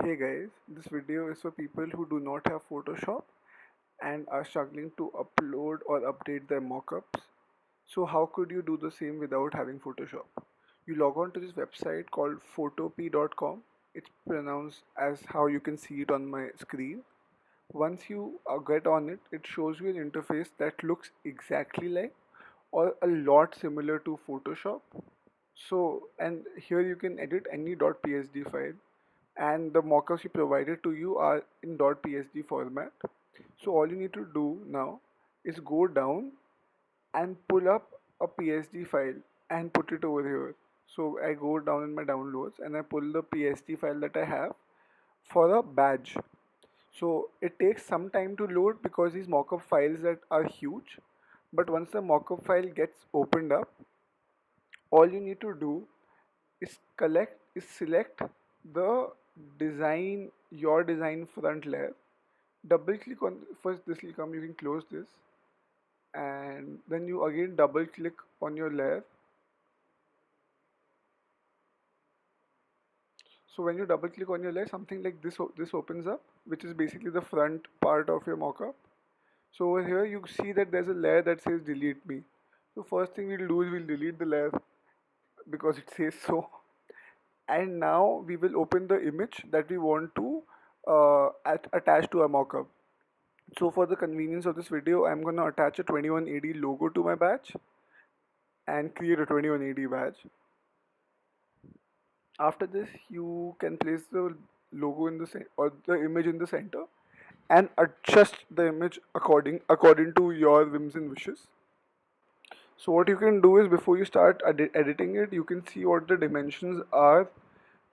Hey guys, this video is for people who do not have Photoshop and are struggling to upload or update their mockups. So how could you do the same without having Photoshop? You log on to this website called photopea.com. It's pronounced as how you can see it on my screen. Once you get on it, it shows you an interface that looks exactly like or a lot similar to Photoshop. So, and here you can edit any .psd file, and the mockups we provided to you are in .psd format. So all you need to do now is go down and pull up a PSD file and put it over here. So I go down in my downloads and I pull the PSD file that I have for a badge. So it takes some time to load because these mockup files that are huge. But once the mockup file gets opened up, all you need to do is select the your design front layer. Double click on, first this will come, you can close this, and then you again double click on your layer. So when you double click on your layer, something like this opens up, which is basically the front part of your mockup. So over here you see that there's a layer that says delete me. So first thing we'll do is we'll delete the layer because it says so. And now we will open the image that we want to attach to our mockup. So for the convenience of this video, I'm gonna attach a 21AD logo to my badge and create a 21AD badge. After this, you can place the logo in the or the image in the center and adjust the image according to your whims and wishes. So what you can do is, before you start editing it, you can see what the dimensions are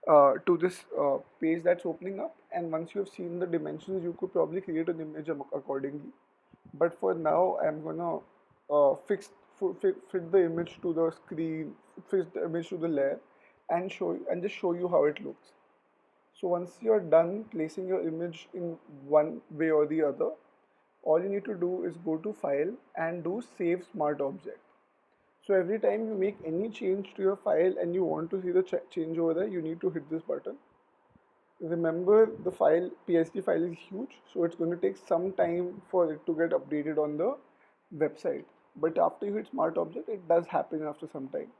to this page that's opening up, and once you have seen the dimensions, you could probably create an image accordingly. But for now, I'm gonna fit the image to the screen, fit the image to the layer, and just show you how it looks. So once you're done placing your image in one way or the other, all you need to do is go to File and do Save Smart Object. So every time you make any change to your file and you want to see the change over there, you need to hit this button. Remember, the PSD file is huge, so it's going to take some time for it to get updated on the website. But after you hit Smart Object, it does happen after some time.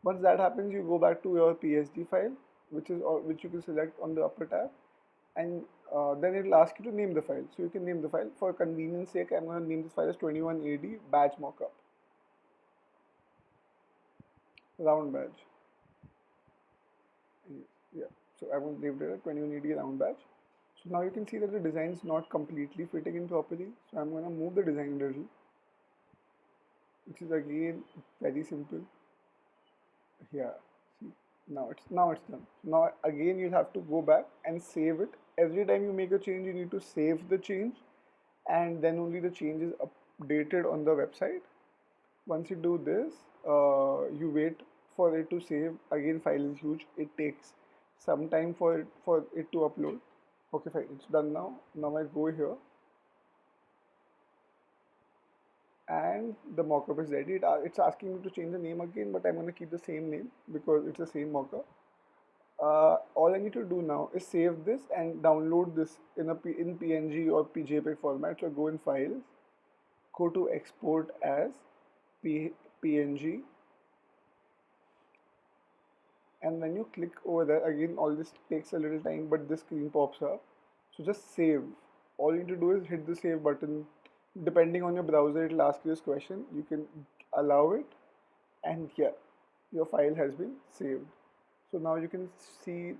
Once that happens, you go back to your PSD file, which you can select on the upper tab, and then it will ask you to name the file. So you can name the file. For convenience sake, I'm going to name this file as 21AD badge mockup. Round badge. Yeah, so I will leave it at 2180 round badge. So now you can see that the design is not completely fitting in properly. So I'm going to move the design a little, which is again very simple. Here, see, now it's done. Now again you'll have to go back and save it. Every time you make a change, you need to save the change, and then only the change is updated on the website. Once you do this, you wait for it to save. Again, file is huge. It takes some time for it to upload. Okay, fine. It's done now. Now I go here, and the mockup is ready. It's asking me to change the name again, but I'm going to keep the same name because it's the same mockup. All I need to do now is save this and download this in PNG or JPEG format. So go in Files, go to Export as PNG, and when you click over there, again all this takes a little time, but this screen pops up. So just save. All you need to do is hit the save button. Depending on your browser, it will ask you this question. You can allow it, and yeah, your file has been saved. So now you can see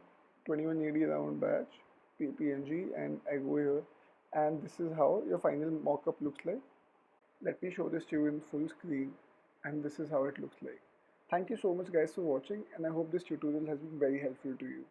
2180 round batch PNG, and I go here, and this is how your final mockup looks like. Let me show this to you in full screen, and this is how it looks like. Thank you so much guys for watching, and I hope this tutorial has been very helpful to you.